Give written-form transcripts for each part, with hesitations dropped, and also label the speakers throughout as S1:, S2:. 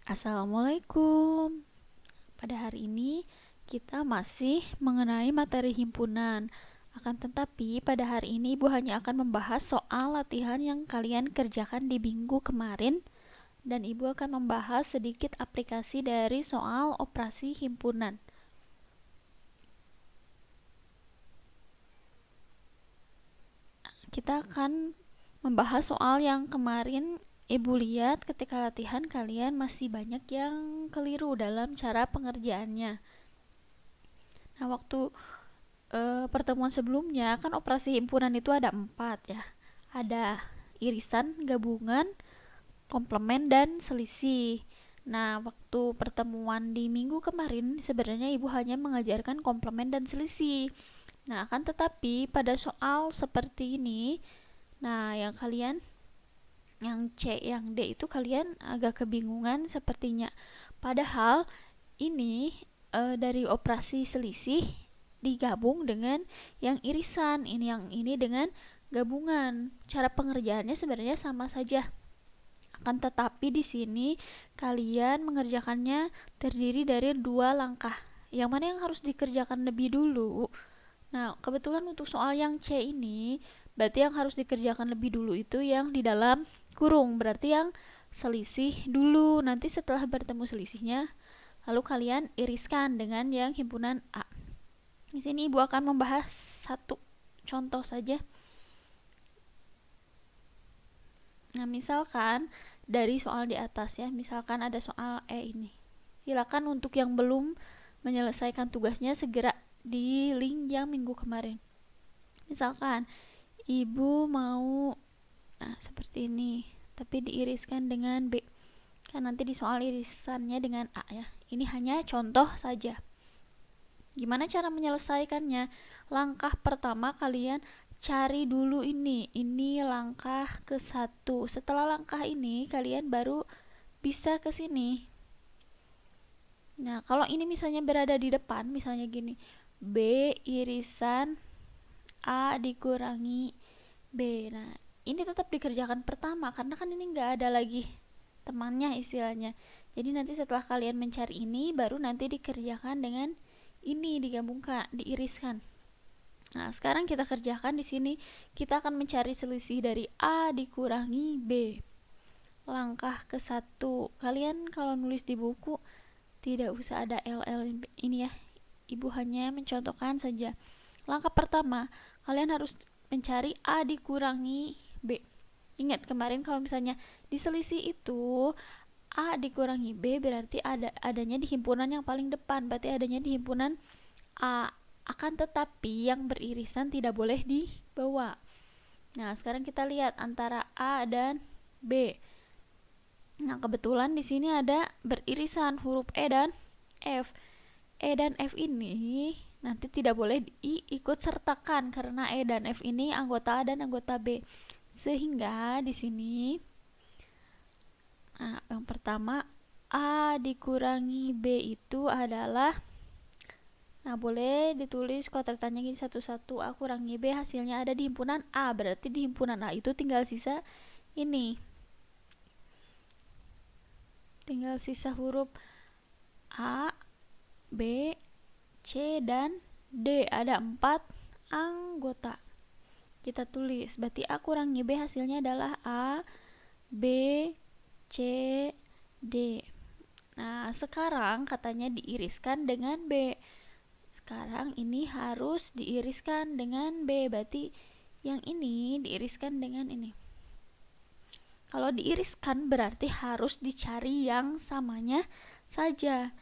S1: Assalamualaikum. Pada hari ini kita masih mengenai materi himpunan. Akan tetapi pada hari ini Ibu hanya akan membahas soal latihan yang kalian kerjakan di minggu kemarin dan Ibu akan membahas sedikit aplikasi dari soal operasi himpunan. Kita akan membahas soal yang kemarin Ibu lihat ketika latihan kalian masih banyak yang keliru dalam cara pengerjaannya. Nah, waktu pertemuan sebelumnya kan operasi himpunan itu ada 4 ya. Ada irisan, gabungan, komplement, dan selisih. Nah, waktu pertemuan di minggu kemarin sebenarnya Ibu hanya mengajarkan komplement dan selisih. Nah, akan tetapi pada soal seperti ini, nah yang C, yang D itu kalian agak kebingungan sepertinya. Padahal ini dari operasi selisih digabung dengan yang irisan, ini dengan gabungan. Cara pengerjaannya sebenarnya sama saja. Akan tetapi di sini kalian mengerjakannya terdiri dari 2 langkah. Yang mana yang harus dikerjakan lebih dulu? Nah, kebetulan untuk soal yang C ini, berarti yang harus dikerjakan lebih dulu itu yang di dalam kurung, berarti yang selisih dulu. Nanti setelah bertemu selisihnya, lalu kalian iriskan dengan yang himpunan A. Di sini Ibu akan membahas satu contoh saja. Nah, misalkan dari soal di atas ya, misalkan ada soal E ini. Silakan untuk yang belum menyelesaikan tugasnya segera di link yang minggu kemarin. Misalkan Ibu mau seperti ini, tapi diiriskan dengan B. Kan nanti di soal irisannya dengan A ya. Ini hanya contoh saja. Gimana cara menyelesaikannya? Langkah pertama kalian cari dulu ini langkah ke-1. Setelah langkah ini kalian baru bisa ke sini. Nah, kalau ini misalnya berada di depan, misalnya gini, B irisan A dikurangi B. Nah, ini tetap dikerjakan pertama karena kan ini nggak ada lagi temannya istilahnya. Jadi nanti setelah kalian mencari ini baru nanti dikerjakan dengan ini, digabungkan, diiriskan. Nah, sekarang kita kerjakan di sini. Kita akan mencari selisih dari A dikurangi B. Langkah ke-1. Kalian kalau nulis di buku tidak usah ada LL ini ya. Ibu hanya mencontohkan saja. Langkah pertama, kalian harus mencari A dikurangi B. Ingat kemarin kalau misalnya di selisih itu A dikurangi B berarti adanya di himpunan yang paling depan, berarti adanya di himpunan A. Akan tetapi yang beririsan tidak boleh dibawa. Nah, sekarang kita lihat antara A dan B. Nah, kebetulan di sini ada beririsan huruf E dan F. E dan F ini nanti tidak boleh diikut sertakan karena E dan F ini anggota A dan anggota B. Sehingga di sini yang pertama A dikurangi B itu adalah, nah boleh ditulis kotaknya gini satu-satu. A kurangi B hasilnya ada di himpunan A, berarti di himpunan A itu tinggal sisa ini, tinggal sisa huruf A, B, C, dan D. Ada 4 anggota. Kita tulis, berarti A kurangi B hasilnya adalah A, B, C, D. Nah, sekarang katanya diiriskan dengan B. Sekarang ini harus diiriskan dengan B. Berarti yang ini diiriskan dengan ini. Kalau diiriskan berarti harus dicari yang samanya saja.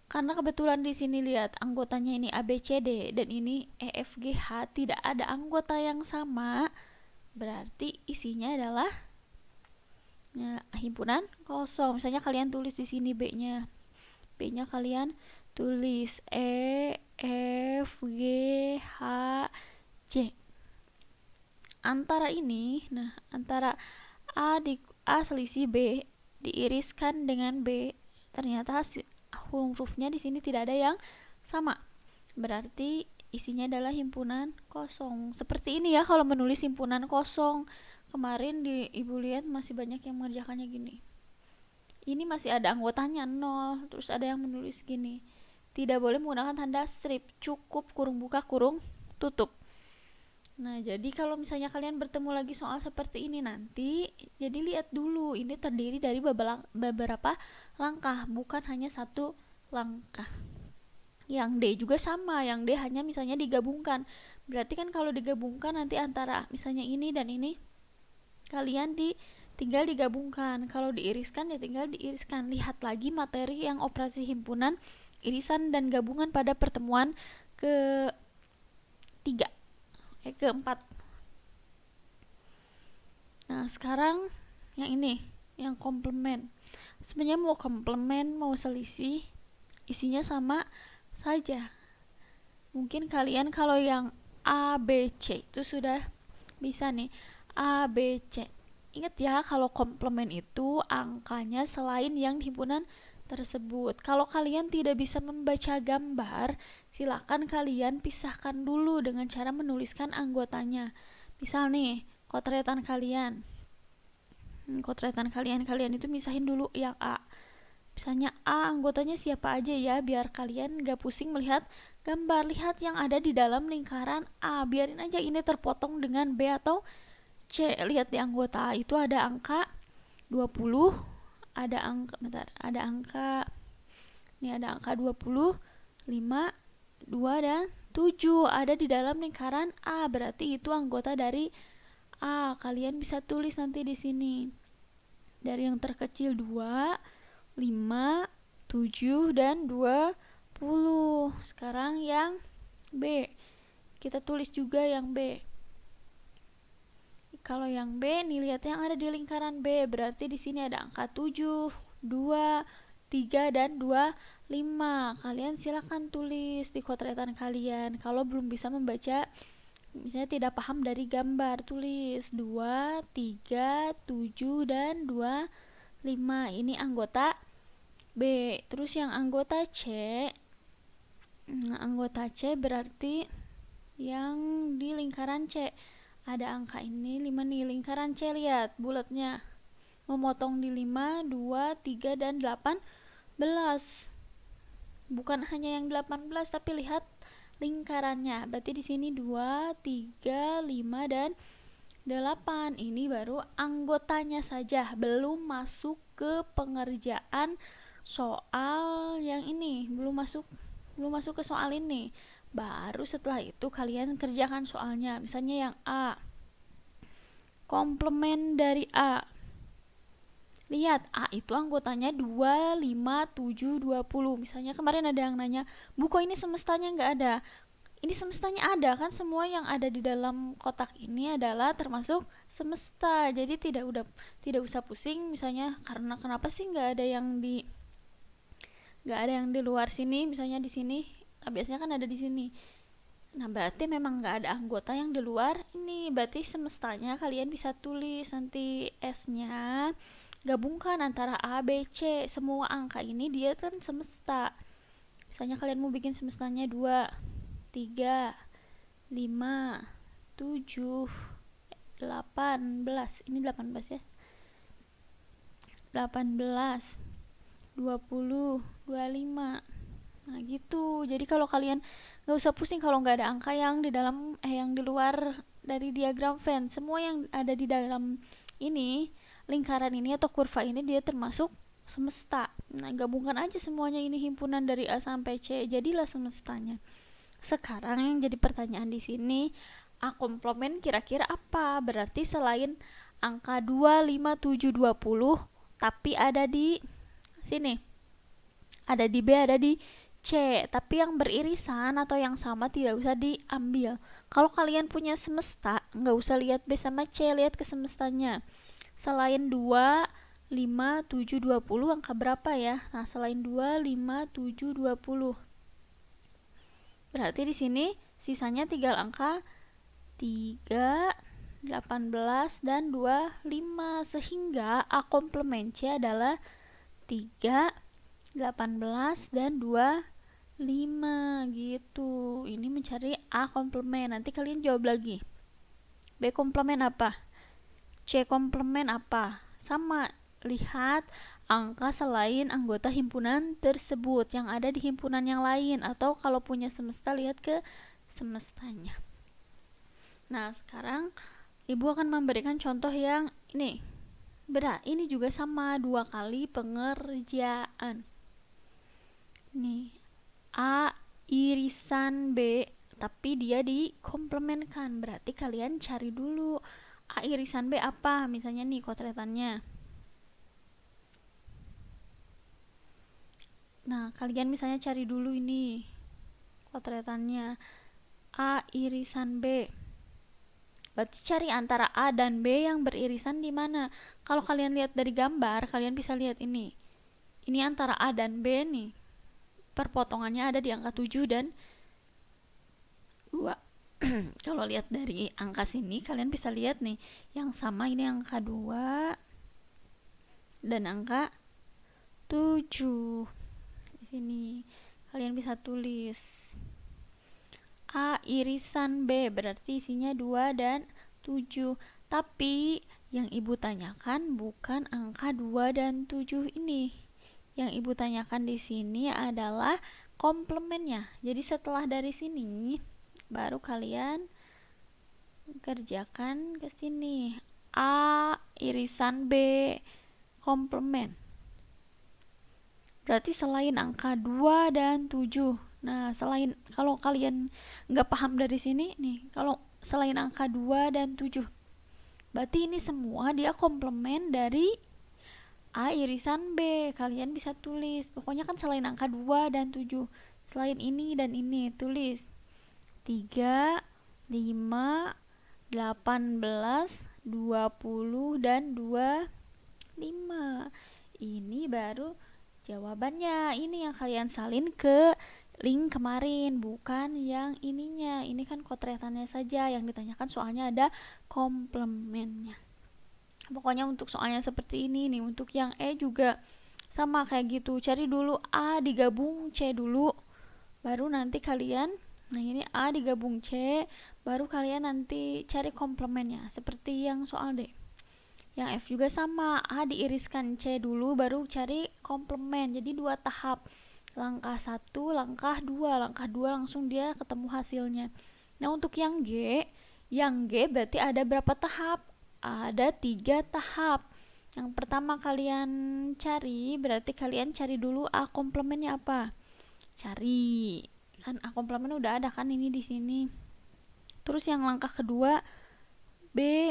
S1: Karena kebetulan di sini lihat anggotanya ini A, B, C, D dan ini E, F, G, H, tidak ada anggota yang sama. Berarti isinya adalah himpunan kosong. Misalnya kalian tulis di sini B-nya. B-nya kalian tulis E, F, G, H, C. Antara ini, antara A selisih B diiriskan dengan B, ternyata hurufnya di sini tidak ada yang sama. Berarti isinya adalah himpunan kosong. Seperti ini ya kalau menulis himpunan kosong. Kemarin Ibu lihat masih banyak yang mengerjakannya gini. ini masih ada anggotanya 0, terus ada yang menulis gini, tidak boleh menggunakan tanda strip, cukup kurung buka kurung tutup. Nah, jadi kalau misalnya kalian bertemu lagi soal seperti ini nanti, jadi lihat dulu ini terdiri dari beberapa langkah, bukan hanya satu langkah. Yang D juga sama, yang D hanya misalnya digabungkan. Berarti kan kalau digabungkan nanti antara misalnya ini dan ini, kalian tinggal digabungkan. Kalau diiriskan ya tinggal diiriskan. Lihat lagi materi yang operasi himpunan, irisan dan gabungan pada pertemuan keempat. Nah, sekarang yang ini, yang komplement. Sebenarnya mau komplement, mau selisih, isinya sama saja. Mungkin kalian kalau yang A, B, C itu sudah bisa nih. A, B, C. Ingat ya, kalau komplement itu angkanya selain yang di himpunan tersebut. Kalau kalian tidak bisa membaca gambar, silakan kalian pisahkan dulu dengan cara menuliskan anggotanya. Misal nih, kotretan kalian itu misahin dulu yang A. Misalnya A anggotanya siapa aja ya, biar kalian gak pusing melihat gambar. Lihat yang ada di dalam lingkaran A, biarin aja ini terpotong dengan B atau C. Lihat di anggota A itu ada angka 20, ada angka 20, 5, 2 dan 7 ada di dalam lingkaran A, berarti itu anggota dari A. Kalian bisa tulis nanti di sini. Dari yang terkecil 2, 5, 7 dan 20. Sekarang yang B. Kita tulis juga yang B. Kalau yang B nih, lihat yang ada di lingkaran B, berarti di sini ada angka 7, 2, 3 dan 25. Kalian silakan tulis di kotretan kalian. Kalau belum bisa membaca, misalnya tidak paham dari gambar, tulis 2, 3, 7 dan 25. Ini anggota B. Terus yang anggota C. Anggota C berarti yang di lingkaran C. Ada angka ini 5 nih, lingkaran C, lihat bulatnya memotong di 5, 2, 3 dan 18. Bukan hanya yang 18 tapi lihat lingkarannya. Berarti di sini 2, 3, 5 dan 8. Ini baru anggotanya saja, belum masuk ke pengerjaan soal yang ini, belum masuk ke soal ini. Baru setelah itu kalian kerjakan soalnya. Misalnya yang A, komplement dari A. Lihat, A itu anggotanya 2, 5, 7, 20. Misalnya kemarin ada yang nanya, Bu kok ini semestanya nggak ada? Ini semestanya ada kan, semua yang ada di dalam kotak ini adalah termasuk semesta. Jadi tidak usah pusing misalnya karena kenapa sih nggak ada yang di luar sini, misalnya di sini. Biasanya kan ada di sini. Nah, berarti memang nggak ada anggota yang di luar ini. Berarti semestanya kalian bisa tulis nanti S-nya, gabungkan antara A, B, C. Semua angka ini dia kan semesta. Misalnya kalian mau bikin semestanya 2, 3, 5, 7, 18. Ini 18 ya. 18, 20, 25. Nah gitu. Jadi kalau kalian gak usah pusing kalau gak ada angka yang di dalam yang di luar dari diagram Venn. Semua yang ada di dalam ini, lingkaran ini atau kurva ini, dia termasuk semesta. Nah, gabungkan aja semuanya, ini himpunan dari A sampai C, jadilah semestanya. Sekarang yang jadi pertanyaan di sini, A komplement kira-kira apa? Berarti selain angka 2, 5, 7, 20 tapi ada di sini, ada di B, ada di C, tapi yang beririsan atau yang sama tidak usah diambil. Kalau kalian punya semesta, nggak usah lihat B sama C, lihat ke semestanya. Selain 2, 5, 7, 20, angka berapa ya? Nah, selain 2, 5, 7, 20. Berarti di sini sisanya tinggal angka 3, 18, dan 25. Sehingga A komplement C adalah 3, 18, dan 25 gitu. Ini mencari A komplement. Nanti kalian jawab lagi. B komplement apa? C komplement apa? Sama, lihat angka selain anggota himpunan tersebut yang ada di himpunan yang lain, atau kalau punya semesta lihat ke semestanya. Nah, sekarang ibu akan memberikan contoh yang ini. Ini juga sama, 2 kali pengerjaan. Nih, A irisan B, tapi dia dikomplementkan. Berarti kalian cari dulu A irisan B apa, misalnya nih kotretannya. Nah, kalian misalnya cari dulu ini kotretannya A irisan B. Berarti cari antara A dan B yang beririsan di mana. Kalau kalian lihat dari gambar, kalian bisa lihat ini. Ini antara A dan B nih. Perpotongannya ada di angka 7 dan 2. Kalau lihat dari angka sini, kalian bisa lihat nih, yang sama ini angka 2 dan angka 7. Di sini kalian bisa tulis A irisan B, berarti isinya 2 dan 7. Tapi yang ibu tanyakan bukan angka 2 dan 7 ini. Yang ibu tanyakan di sini adalah komplemennya. Jadi setelah dari sini baru kalian kerjakan ke sini. A irisan B komplement. Berarti selain angka 2 dan 7. Nah, selain, kalau kalian nggak paham dari sini nih, kalau selain angka 2 dan 7, berarti ini semua dia komplement dari A irisan B. Kalian bisa tulis, pokoknya kan selain angka 2 dan 7, selain ini dan ini, tulis 3, 5, 18, 20, dan 25. Ini baru jawabannya. Ini yang kalian salin ke link kemarin, bukan yang ininya. Ini kan kotretannya saja yang ditanyakan, soalnya ada komplemennya. Pokoknya untuk soalnya seperti ini nih. Untuk yang E juga sama kayak gitu. Cari dulu A digabung C dulu, baru nanti kalian, nah ini A digabung C, baru kalian nanti cari komplemennya seperti yang soal D. Yang F juga sama, A diiriskan C dulu, baru cari komplemen. Jadi 2 tahap, langkah 1, langkah 2. Langkah 2 langsung dia ketemu hasilnya. Nah, untuk yang G berarti ada berapa tahap? Ada 3 tahap. Yang pertama kalian cari, berarti kalian cari dulu A komplemennya apa. Cari, kan A komplemen udah ada kan ini di sini. Terus yang langkah kedua B,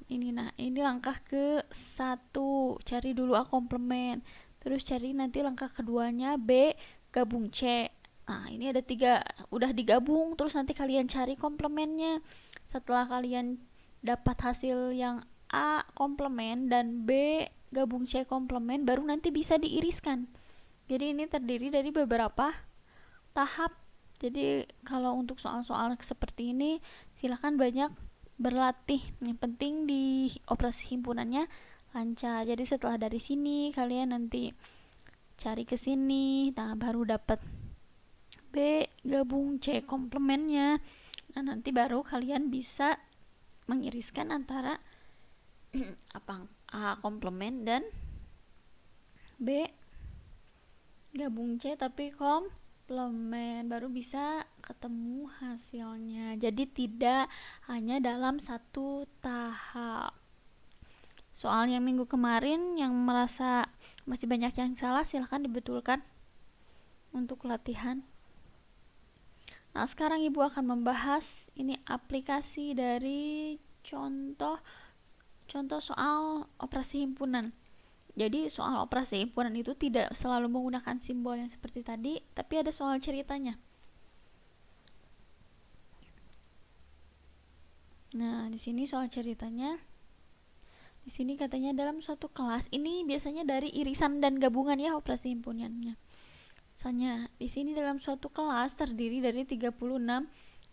S1: ini, nah ini langkah ke 1, cari dulu A komplemen. Terus cari nanti langkah keduanya B gabung C. Nah, ini ada 3 udah digabung, terus nanti kalian cari komplemennya. Setelah kalian dapat hasil yang A komplemen dan B gabung C komplemen, baru nanti bisa diiriskan. Jadi ini terdiri dari beberapa tahap. Jadi kalau untuk soal-soal seperti ini silahkan banyak berlatih. Yang penting di operasi himpunannya lancar. Jadi setelah dari sini kalian nanti cari ke sini, nah baru dapat B gabung C komplemennya. Nah, nanti baru kalian bisa mengiriskan antara apa A komplemen dan B gabung C tapi komplemen, baru bisa ketemu hasilnya. Jadi tidak hanya dalam 1 tahap. Soal yang minggu kemarin yang merasa masih banyak yang salah, silahkan dibetulkan untuk latihan. Nah, sekarang ibu akan membahas ini aplikasi dari contoh soal operasi himpunan. Jadi soal operasi himpunan itu tidak selalu menggunakan simbol yang seperti tadi, tapi ada soal ceritanya. Nah, di sini soal ceritanya. Di sini katanya dalam suatu kelas, ini biasanya dari irisan dan gabungan ya operasi himpunannya. Misalnya di sini dalam suatu kelas terdiri dari 36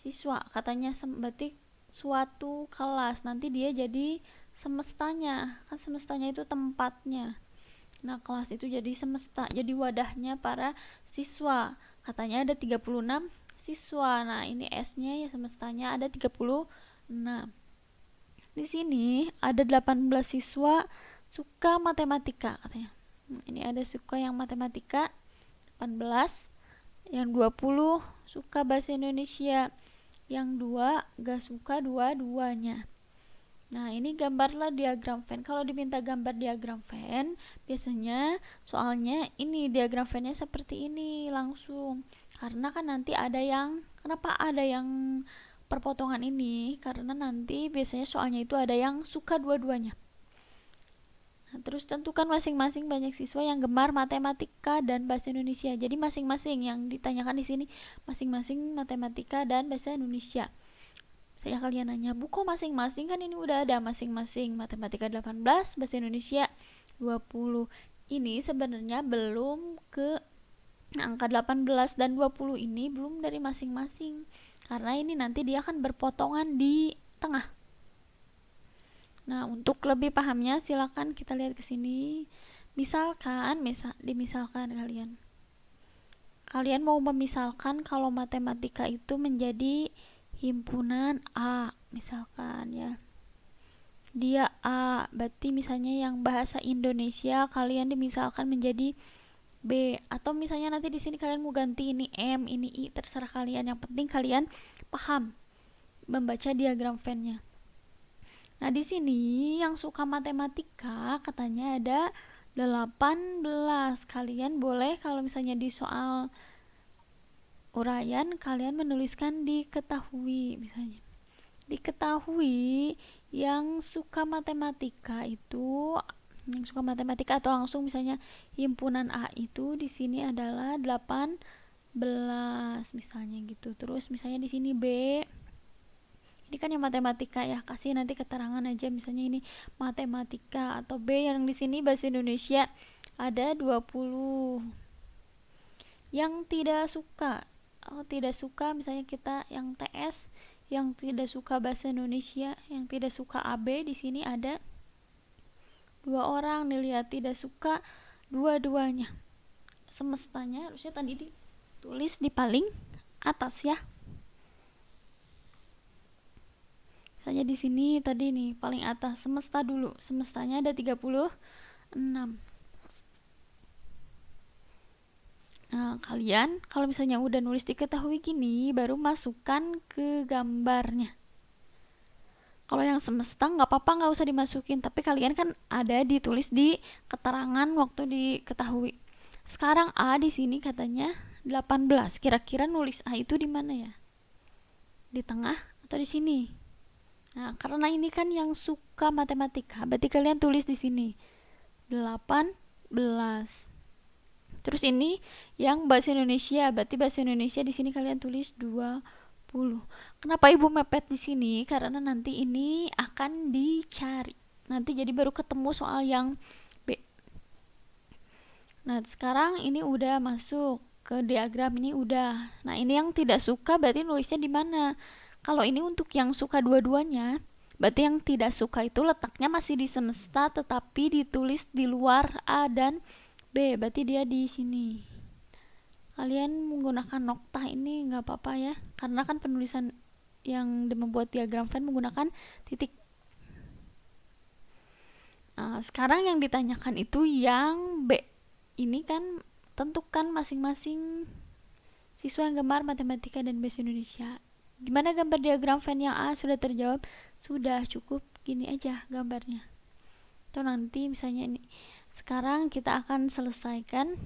S1: siswa. Katanya berarti suatu kelas, nanti dia jadi semestanya. Kan semestanya itu tempatnya. Nah, kelas itu jadi semesta, jadi wadahnya para siswa. Katanya ada 36 siswa. Nah, ini S-nya ya semestanya ada 36. di sini ada 18 siswa suka matematika katanya. Ini ada suka yang matematika 18, yang 20 suka bahasa Indonesia, yang 2 gak suka dua-duanya. Nah, ini gambarlah diagram Venn. Kalau diminta gambar diagram Venn, biasanya soalnya ini diagram Venn-nya seperti ini langsung. Karena kan nanti kenapa ada yang perpotongan ini? Karena nanti biasanya soalnya itu ada yang suka dua-duanya. Nah, terus tentukan masing-masing banyak siswa yang gemar matematika dan bahasa Indonesia. Jadi masing-masing yang ditanyakan di sini masing-masing matematika dan bahasa Indonesia. Saya kalian nanya, "Bu, kok masing-masing? Kan ini udah ada masing-masing matematika 18, bahasa Indonesia 20." Ini sebenarnya belum ke angka 18 dan 20 ini belum dari masing-masing. Karena ini nanti dia akan berpotongan di tengah. Nah, untuk lebih pahamnya silakan kita lihat ke sini. Dimisalkan kalian mau memisalkan kalau matematika itu menjadi himpunan A, misalkan ya. Dia A, berarti misalnya yang bahasa Indonesia kalian dimisalkan menjadi B, atau misalnya nanti di sini kalian mau ganti ini M, ini I, terserah kalian. Yang penting kalian paham membaca diagram Venn-nya. Nah, di sini yang suka matematika katanya ada 18. Kalian boleh kalau misalnya di soal uraian kalian menuliskan diketahui, misalnya. Diketahui yang suka matematika atau langsung misalnya himpunan A itu di sini adalah 18 misalnya gitu. Terus misalnya di sini B, ini kan yang matematika ya, kasih nanti keterangan aja misalnya ini matematika, atau B yang di sini bahasa Indonesia ada 20. Yang tidak suka misalnya kita yang TS, yang tidak suka bahasa Indonesia, yang tidak suka AB, di sini ada 2 orang. Dilihat tidak suka dua-duanya. Semestanya harusnya tadi ditulis di paling atas ya. Misalnya di sini tadi nih paling atas semesta dulu. Semestanya ada 36. Nah, kalian kalau misalnya udah nulis diketahui gini, baru masukkan ke gambarnya. Kalau yang semesta nggak apa-apa, nggak usah dimasukin, tapi kalian kan ada ditulis di keterangan waktu diketahui. Sekarang A di sini katanya 18. Kira-kira nulis A itu di mana ya? Di tengah atau di sini? Nah, karena ini kan yang suka matematika, berarti kalian tulis di sini 18. Terus ini yang bahasa Indonesia, berarti bahasa Indonesia di sini kalian tulis 20. Kenapa Ibu mepet di sini? Karena nanti ini akan dicari. Nanti jadi baru ketemu soal yang B. Nah, sekarang ini udah masuk ke diagram ini udah. Nah, ini yang tidak suka berarti nulisnya di mana? Kalau ini untuk yang suka dua-duanya, berarti yang tidak suka itu letaknya masih di semesta tetapi ditulis di luar A dan B, berarti dia di sini. Kalian menggunakan noktah ini nggak apa-apa ya, karena kan penulisan yang membuat diagram Venn menggunakan titik. Nah, sekarang yang ditanyakan itu yang B. Ini kan tentukan masing-masing siswa yang gemar matematika dan bahasa Indonesia. Gimana gambar diagram Venn yang A? Sudah terjawab? Sudah, cukup gini aja gambarnya. Atau nanti misalnya ini. Sekarang kita akan selesaikan.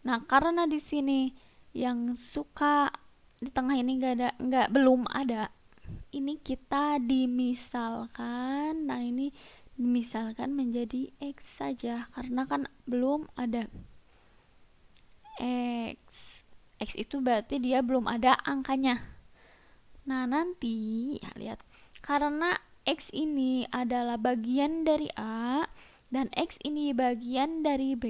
S1: Nah, karena di sini yang suka di tengah ini belum ada. Ini kita dimisalkan. Nah, ini dimisalkan menjadi X saja karena kan belum ada X itu berarti dia belum ada angkanya. Nah, nanti ya lihat, karena X ini adalah bagian dari A dan X ini bagian dari B,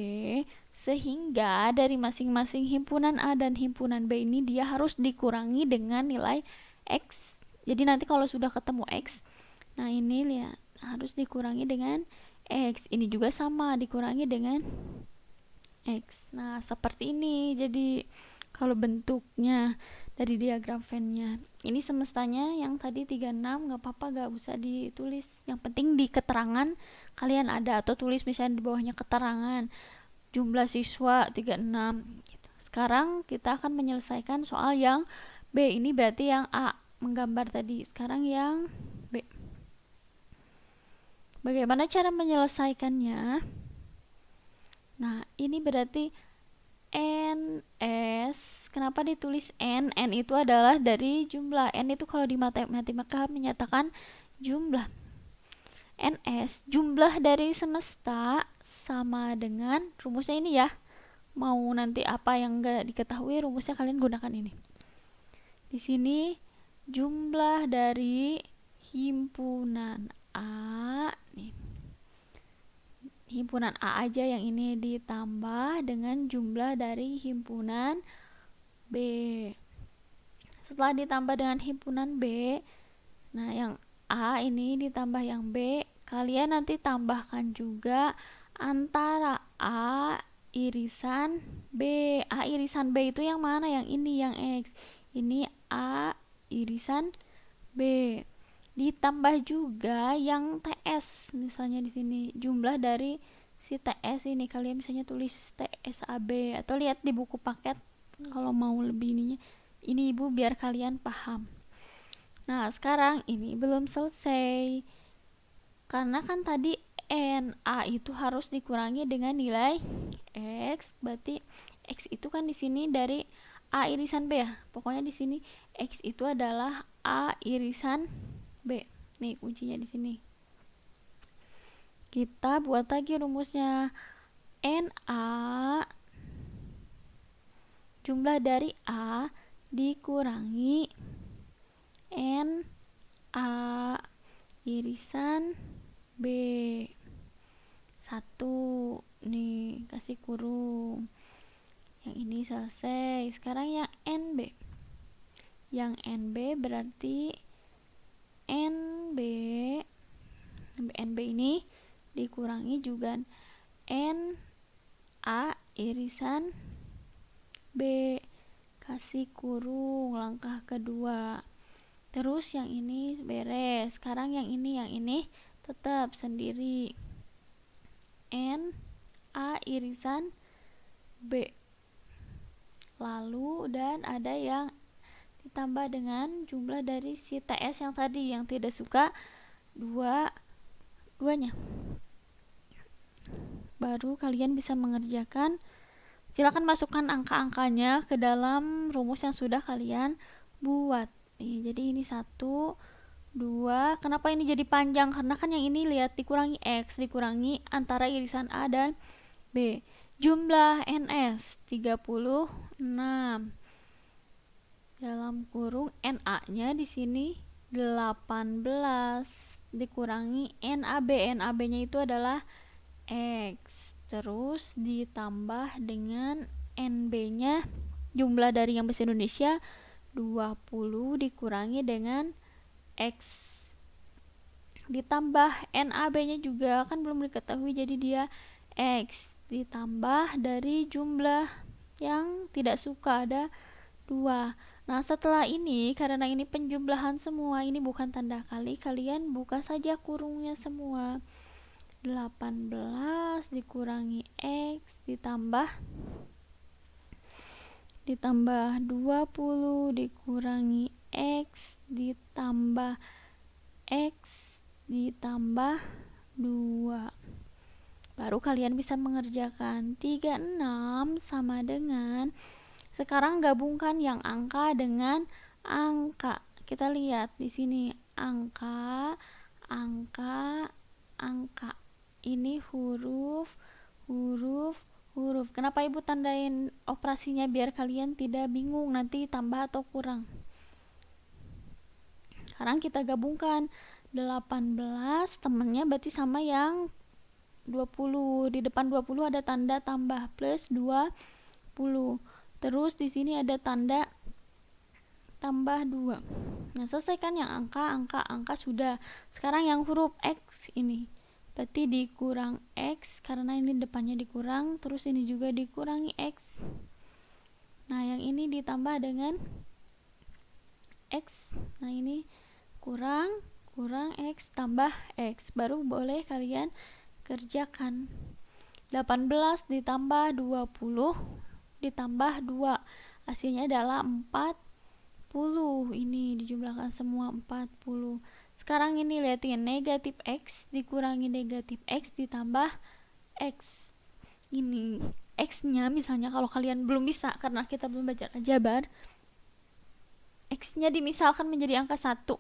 S1: sehingga dari masing-masing himpunan A dan himpunan B ini dia harus dikurangi dengan nilai X. Jadi nanti kalau sudah ketemu X, nah ini lihat harus dikurangi dengan X. Ini juga sama dikurangi dengan X. Nah, seperti ini jadi kalau bentuknya. dari diagram Venn-nya. Ini semestanya yang tadi 36 nggak apa-apa, nggak usah ditulis. Yang penting di keterangan kalian ada, atau tulis misalnya di bawahnya keterangan jumlah siswa 36 gitu. Sekarang kita akan menyelesaikan soal yang B. Ini berarti yang A menggambar tadi. Sekarang yang B. Bagaimana cara menyelesaikannya? Nah, ini berarti NS. Kenapa ditulis N? N itu adalah dari jumlah. N itu kalau di matematika menyatakan jumlah. NS, jumlah dari semesta sama dengan rumusnya ini ya. Mau nanti apa yang enggak diketahui, rumusnya kalian gunakan ini. Di sini jumlah dari himpunan A nih. Himpunan A aja yang ini ditambah dengan jumlah dari himpunan B. Setelah ditambah dengan himpunan B, nah yang A ini ditambah yang B, kalian nanti tambahkan juga antara A irisan B. A irisan B itu yang mana? Yang ini, yang X. Ini A irisan B. Ditambah juga yang TS, misalnya di sini jumlah dari si TS ini, kalian misalnya tulis TSAB atau lihat di buku paket kalau mau lebih ininya. Ini Ibu biar kalian paham. Nah, sekarang ini belum selesai. Karena kan tadi NA itu harus dikurangi dengan nilai X, berarti X itu kan di sini dari A irisan B ya. Pokoknya di sini X itu adalah A irisan B. Nih kuncinya di sini. Kita buat lagi rumusnya. NA jumlah dari A dikurangi NA irisan B. 1 nih, kasih kurung. Yang ini selesai. Sekarang yang NB. Yang NB berarti NB ini dikurangi juga NA irisan B, kasih kurung langkah kedua. Terus yang ini beres. Sekarang yang ini tetap sendiri. NA irisan B. Lalu dan ada yang ditambah dengan jumlah dari si TS yang tadi yang tidak suka duanya. Baru kalian bisa mengerjakan. Silakan masukkan angka-angkanya ke dalam rumus yang sudah kalian buat. Jadi ini 1, 2. Kenapa ini jadi panjang? Karena kan yang ini lihat dikurangi X, dikurangi antara irisan A dan B. Jumlah NS 36. Dalam kurung NA-nya di sini 18 dikurangi NAB. NAB-nya itu adalah X. Terus ditambah dengan NB-nya, jumlah dari yang bahasa Indonesia 20 dikurangi dengan X. Ditambah NAB-nya juga kan belum diketahui, jadi dia X. Ditambah dari jumlah yang tidak suka ada 2. Nah, setelah ini, karena ini penjumlahan semua, ini bukan tanda kali, kalian buka saja kurungnya semua. 18 dikurangi X ditambah 20 dikurangi X ditambah X ditambah 2. Baru kalian bisa mengerjakan. 36 sama dengan, sekarang gabungkan yang angka dengan angka. Kita lihat di sini angka. Ini huruf. Kenapa Ibu tandain operasinya biar kalian tidak bingung nanti tambah atau kurang. Sekarang kita gabungkan 18 temennya berarti sama yang 20. Di depan 20 ada tanda tambah plus 20. Terus di sini ada tanda tambah 2. Nah, selesaikan yang angka sudah. Sekarang yang huruf X ini. Berarti dikurang X karena ini depannya dikurang, terus ini juga dikurangi X. Nah, yang ini ditambah dengan X. Nah ini kurang X tambah X, baru boleh kalian kerjakan. 18 ditambah 20 ditambah 2, hasilnya adalah 40. Ini dijumlahkan semua 40. Sekarang ini lihatin, negatif X dikurangi negatif X ditambah X. Ini X nya misalnya kalau kalian belum bisa karena kita belum belajar aljabar, X nya dimisalkan menjadi angka 1.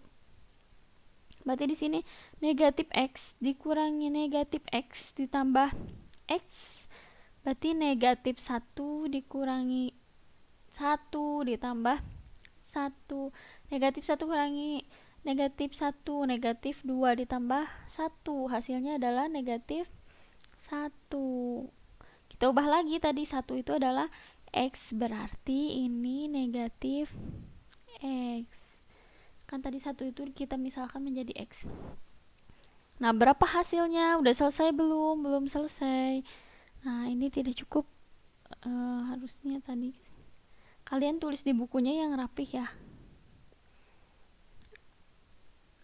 S1: Berarti di sini negatif X dikurangi negatif X ditambah X, berarti negatif 1 dikurangi 1 ditambah 1. Negatif 1 kurangi negatif 1, negatif 2 ditambah 1, hasilnya adalah negatif 1. Kita ubah lagi, tadi 1 itu adalah X, berarti ini negatif X. Kan tadi 1 itu kita misalkan menjadi X. Nah, berapa hasilnya? Udah selesai belum? Belum selesai. Nah, ini tidak cukup. Harusnya tadi kalian tulis di bukunya yang rapih ya.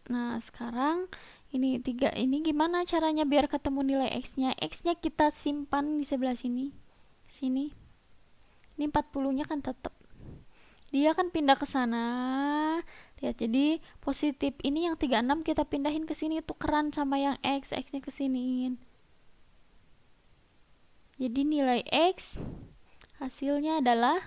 S1: Nah, sekarang ini 3. Ini gimana caranya biar ketemu nilai X-nya? X-nya kita simpan di sebelah sini. Sini. Ini 40-nya kan tetap. Dia kan pindah ke sana. Lihat, jadi positif ini yang 36 kita pindahin ke sini, tukeran sama yang X, X-nya ke siniin. Jadi nilai X hasilnya adalah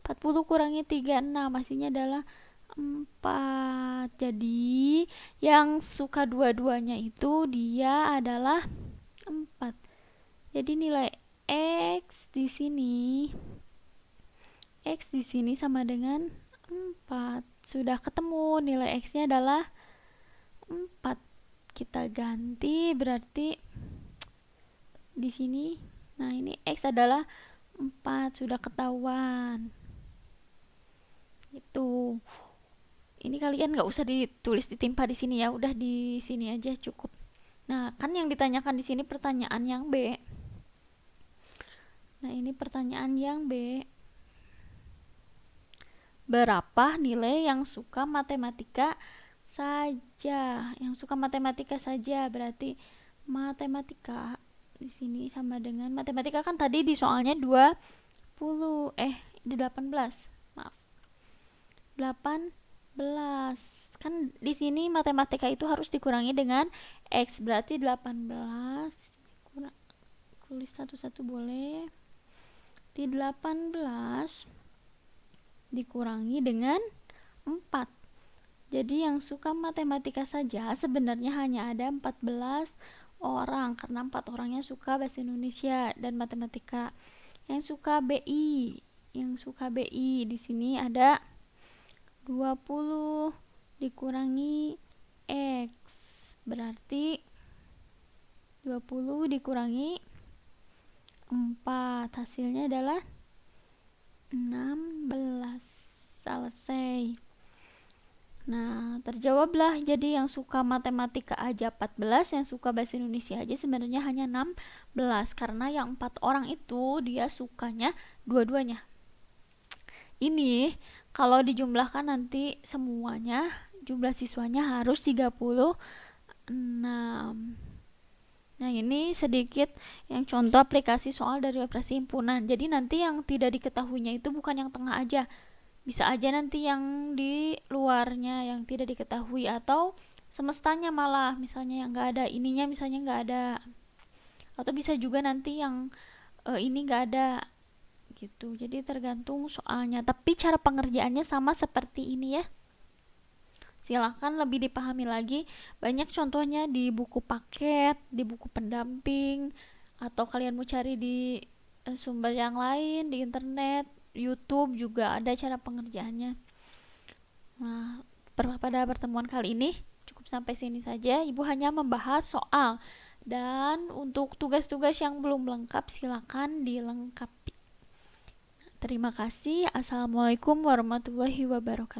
S1: 40 kurangi 36, hasilnya adalah 4. Jadi yang suka dua-duanya itu dia adalah 4. Jadi nilai X di sini sama dengan 4. Sudah ketemu nilai X-nya adalah 4. Kita ganti, berarti di sini. Nah, ini X adalah 4, sudah ketahuan. Itu. Ini kalian nggak usah ditulis ditimpa di sini ya, udah di sini aja cukup. Nah, kan yang ditanyakan di sini pertanyaan yang B. Nah, ini pertanyaan yang B. Berapa nilai yang suka matematika saja? Yang suka matematika saja berarti matematika di sini sama dengan matematika, kan tadi di soalnya 20 di 18. Maaf. 18. Kan di sini matematika itu harus dikurangi dengan X, berarti 18 tulis satu-satu boleh. Di 18 dikurangi dengan 4. Jadi yang suka matematika saja sebenarnya hanya ada 14 orang, karena 4 orangnya suka bahasa Indonesia dan matematika. Yang suka BI di sini ada 20 dikurangi X, berarti 20 dikurangi 4, hasilnya adalah 16. Selesai. Nah, terjawablah. Jadi yang suka matematika aja 14, yang suka bahasa Indonesia aja sebenarnya hanya 16, karena yang 4 orang itu dia sukanya dua-duanya. Ini kalau dijumlahkan nanti semuanya, jumlah siswanya harus 36. Nah, ini sedikit yang contoh aplikasi soal dari operasi himpunan. Jadi nanti yang tidak diketahuinya itu bukan yang tengah aja, bisa aja nanti yang di luarnya yang tidak diketahui, atau semestanya malah misalnya yang nggak ada ininya, misalnya nggak ada, atau bisa juga nanti yang ini nggak ada gitu. Jadi tergantung soalnya, tapi cara pengerjaannya sama seperti ini ya. Silahkan lebih dipahami lagi, banyak contohnya di buku paket, di buku pendamping, atau kalian mau cari di sumber yang lain di internet, YouTube juga ada cara pengerjaannya. Nah, pada pertemuan kali ini cukup sampai sini saja. Ibu hanya membahas soal, dan untuk tugas-tugas yang belum lengkap silakan dilengkapi. Terima kasih. Assalamualaikum warahmatullahi wabarakatuh.